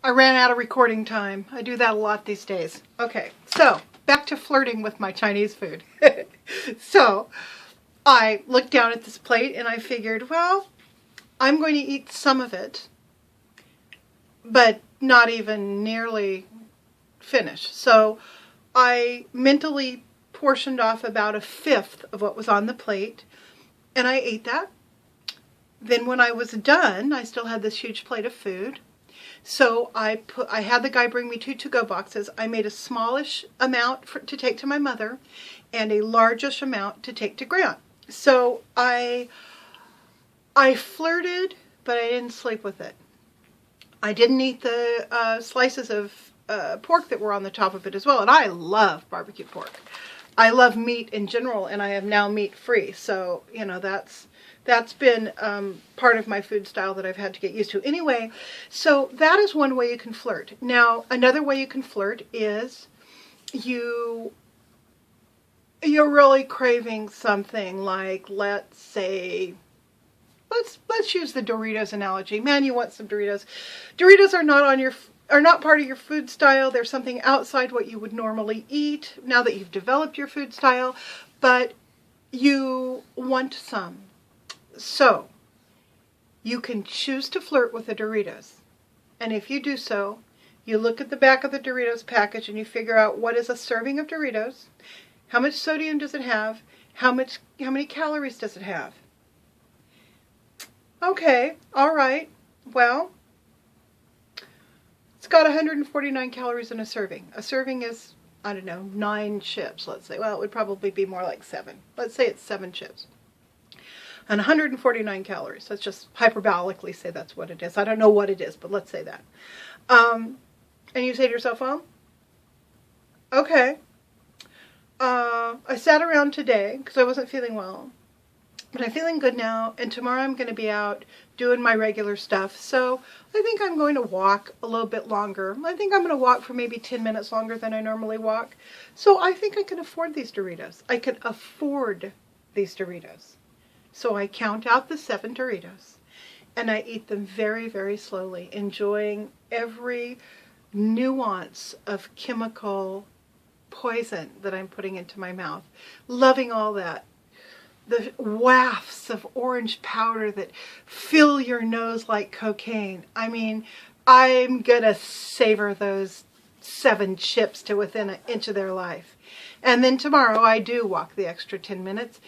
I ran out of recording time. I do that a lot these days. Okay, so back to flirting with my Chinese food. So I looked down at this plate and I figured, well, I'm going to eat some of it, but not even nearly finish. So I mentally portioned off about a fifth of what was on the plate, and I ate that. Then when I was done, I still had this huge plate of food. So I had the guy bring me 2 to-go boxes. I made a smallish amount to take to my mother and a largish amount to take to Grant. So I flirted, but I didn't sleep with it. I didn't eat the slices of pork that were on the top of it as well. And I love barbecue pork. I love meat in general, and I am now meat free. So, you know, that's been part of my food style that I've had to get used to. Anyway, so that is one way you can flirt. Now, another way you can flirt is you're really craving something like, let's say, let's use the Doritos analogy. Man, you want some Doritos. Doritos are not part of your food style. They're something outside what you would normally eat now that you've developed your food style, but you want some. So, you can choose to flirt with the Doritos. And if you do so, you look at the back of the Doritos package and you figure out what is a serving of Doritos, how much sodium does it have, how many calories does it have. Okay, all right, well, it's got 149 calories in a serving. A serving is, I don't know, 9 chips, let's say. Well, it would probably be more like 7. Let's say it's 7 chips. And 149 calories. Let's just hyperbolically say that's what it is. I don't know what it is, but let's say that. And you say to yourself, well, okay. I sat around today because I wasn't feeling well. But I'm feeling good now, and tomorrow I'm going to be out doing my regular stuff. So I think I'm going to walk a little bit longer. I think I'm going to walk for maybe 10 minutes longer than I normally walk. So I think I can afford these Doritos. I can afford these Doritos. So I count out the 7 Doritos, and I eat them very, very slowly, enjoying every nuance of chemical poison that I'm putting into my mouth, loving all that. The wafts of orange powder that fill your nose like cocaine. I mean, I'm gonna savor those 7 chips to within an inch of their life. And then tomorrow I do walk the extra 10 minutes.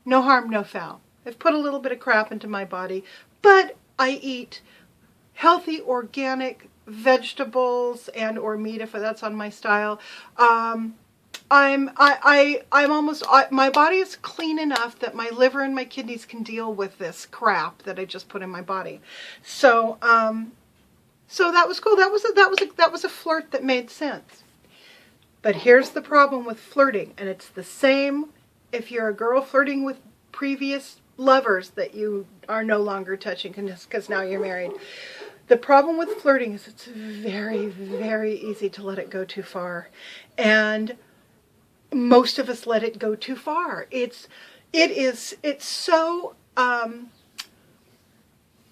No harm, no foul. I've put a little bit of crap into my body, but I eat healthy, organic vegetables and or meat if that's on my style. I'm almost, my body is clean enough that my liver and my kidneys can deal with this crap that I just put in my body. So, so that was cool. That was a flirt that made sense. But here's the problem with flirting, and it's the same if you're a girl flirting with previous lovers that you are no longer touching because now you're married. The problem with flirting is it's very, very easy to let it go too far. And most of us let it go too far. It's so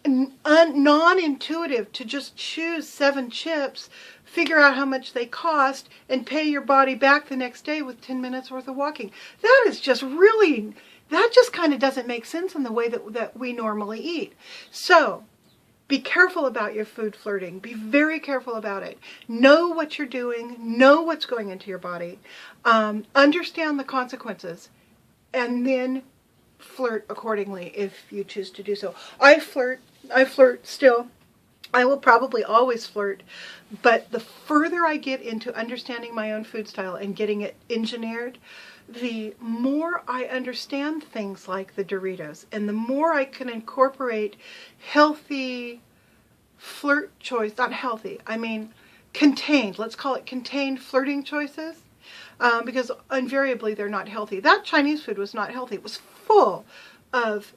non-intuitive to just choose 7 chips, figure out how much they cost, and pay your body back the next day with 10 minutes worth of walking. That is just really, that just kind of doesn't make sense in the way that we normally eat. So, be careful about your food flirting. Be very careful about it. Know what you're doing. Know what's going into your body. Understand the consequences. And then flirt accordingly if you choose to do so. I flirt still. I will probably always flirt. But the further I get into understanding my own food style and getting it engineered, the more I understand things like the Doritos, and the more I can incorporate healthy flirt choice, not healthy, I mean contained, let's call it contained flirting choices, because invariably they're not healthy. That Chinese food was not healthy. It was full of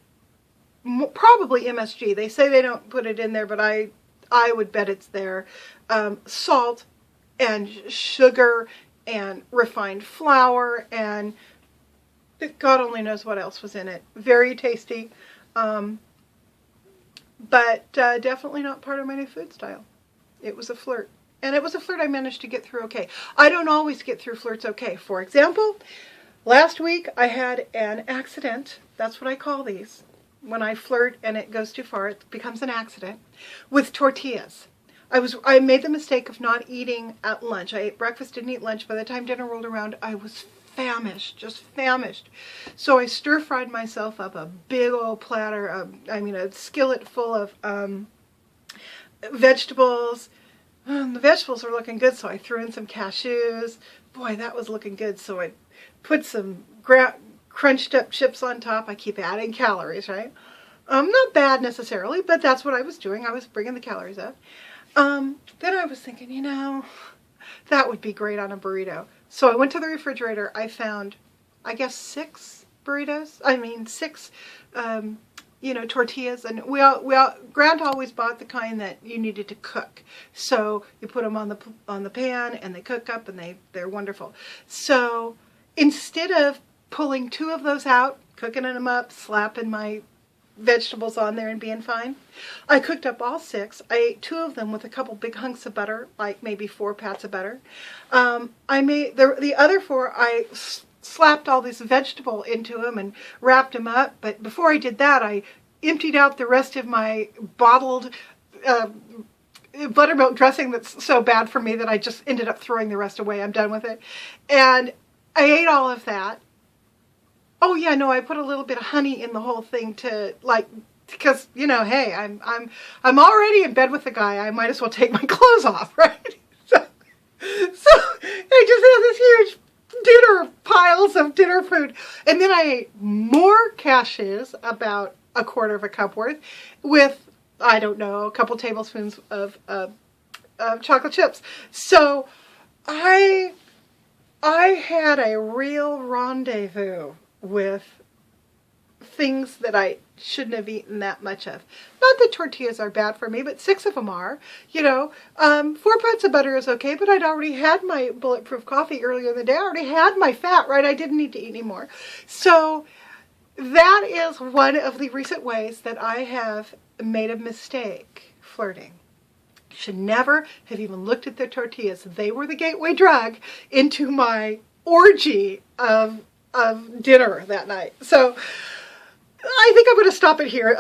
probably MSG. They say they don't put it in there, but I would bet it's there. Salt and sugar and refined flour, and God only knows what else was in it. Very tasty, but definitely not part of my new food style. It was a flirt. And it was a flirt I managed to get through okay. I don't always get through flirts okay. For example, last week I had an accident. That's what I call these. When I flirt and it goes too far, it becomes an accident. With tortillas. I made the mistake of not eating at lunch. I ate breakfast, didn't eat lunch. By the time dinner rolled around, I was famished, just famished. So I stir-fried myself up a big old platter, a skillet full of vegetables. The vegetables were looking good, so I threw in some cashews. Boy, that was looking good. So I put some crunched up chips on top. I keep adding calories, right? Not bad necessarily, but that's what I was doing. I was bringing the calories up. Then I was thinking, that would be great on a burrito. So I went to the refrigerator. I found, I guess, 6 burritos. Six tortillas, and Grant always bought the kind that you needed to cook. So you put them on the pan, and they cook up, and they're wonderful. So instead of pulling 2 of those out, cooking them up, slapping my vegetables on there and being fine, I cooked up all 6. I ate 2 of them with a couple big hunks of butter, like maybe 4 pats of butter. I made the other 4. I slapped all this vegetable into them and wrapped them up. But before I did that, I emptied out the rest of my bottled buttermilk dressing that's so bad for me that I just ended up throwing the rest away. I'm done with it. And I ate all of that. Oh yeah, no, I put a little bit of honey in the whole thing because hey, I'm already in bed with the guy. I might as well take my clothes off, right? So I just had this huge piles of dinner food. And then I ate more cashews, about a quarter of a cup worth, with, I don't know, a couple tablespoons of chocolate chips. So I had a real rendezvous with things that I shouldn't have eaten that much of. Not that tortillas are bad for me, but 6 of them are. 4 parts of butter is okay, but I'd already had my bulletproof coffee earlier in the day. I already had my fat, right? I didn't need to eat anymore. So that is one of the recent ways that I have made a mistake flirting. Should never have even looked at the tortillas. They were the gateway drug into my orgy of dinner that night. So I think I'm going to stop it here.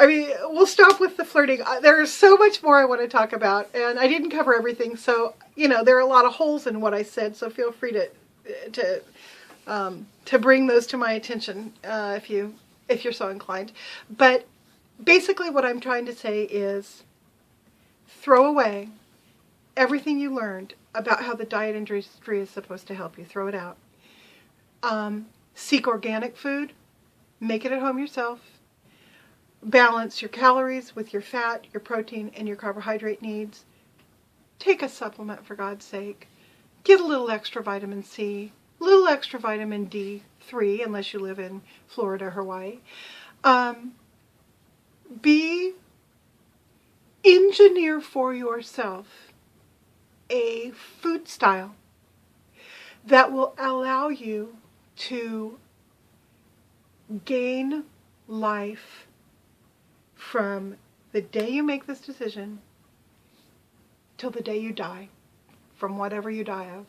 We'll stop with the flirting. There is so much more I want to talk about, and I didn't cover everything. So, there are a lot of holes in what I said. So feel free to bring those to my attention if you're so inclined. But basically, what I'm trying to say is throw away everything you learned about how the diet industry is supposed to help you. Throw it out. Seek organic food. Make it at home yourself. Balance your calories with your fat, your protein, and your carbohydrate needs. Take a supplement, for God's sake. Get a little extra vitamin C, a little extra vitamin D3, unless you live in Florida or Hawaii. Engineer for yourself a food style that will allow you to gain life from the day you make this decision till the day you die, from whatever you die of.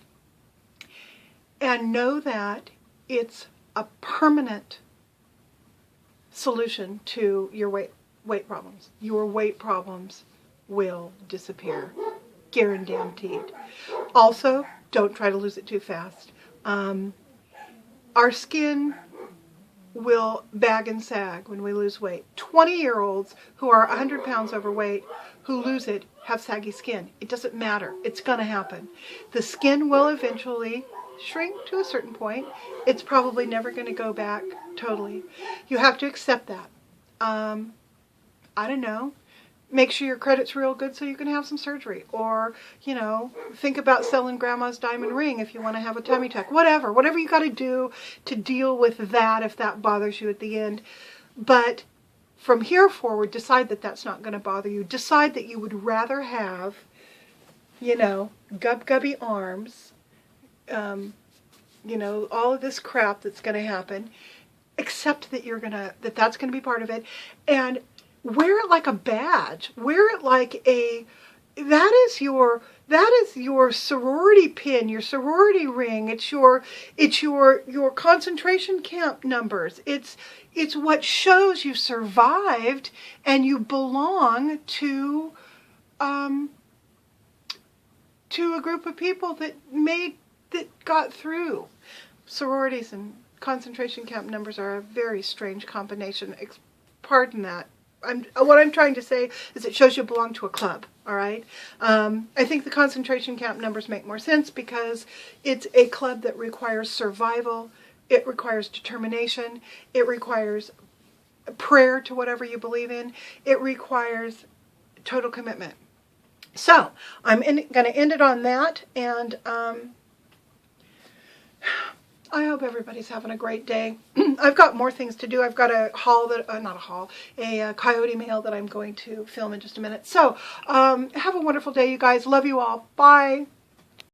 And know that it's a permanent solution to your weight problems. Your weight problems will disappear. Guaranteed. Also, don't try to lose it too fast. Our skin will bag and sag when we lose weight. 20-year-olds who are 100 pounds overweight who lose it have saggy skin. It doesn't matter. It's going to happen. The skin will eventually shrink to a certain point. It's probably never going to go back totally. You have to accept that. I don't know. Make sure your credit's real good so you can have some surgery. Or, think about selling grandma's diamond ring if you want to have a tummy tuck. Whatever you got to do to deal with that if that bothers you at the end. But from here forward, decide that that's not going to bother you. Decide that you would rather have, gubby arms, all of this crap that's going to happen. Accept that that's going to be part of it. And wear it like a badge. Wear it like that is your sorority pin, your sorority ring. It's your concentration camp numbers. It's what shows you survived and you belong to a group of people that got through. Sororities and concentration camp numbers are a very strange combination. Pardon that. What I'm trying to say is it shows you belong to a club, all right? I think the concentration camp numbers make more sense because it's a club that requires survival, it requires determination, it requires prayer to whatever you believe in, it requires total commitment. So, I'm going to end it on that, and I hope everybody's having a great day. I've got more things to do. I've got a haul a coyote mail that I'm going to film in just a minute. So, have a wonderful day, you guys. Love you all. Bye.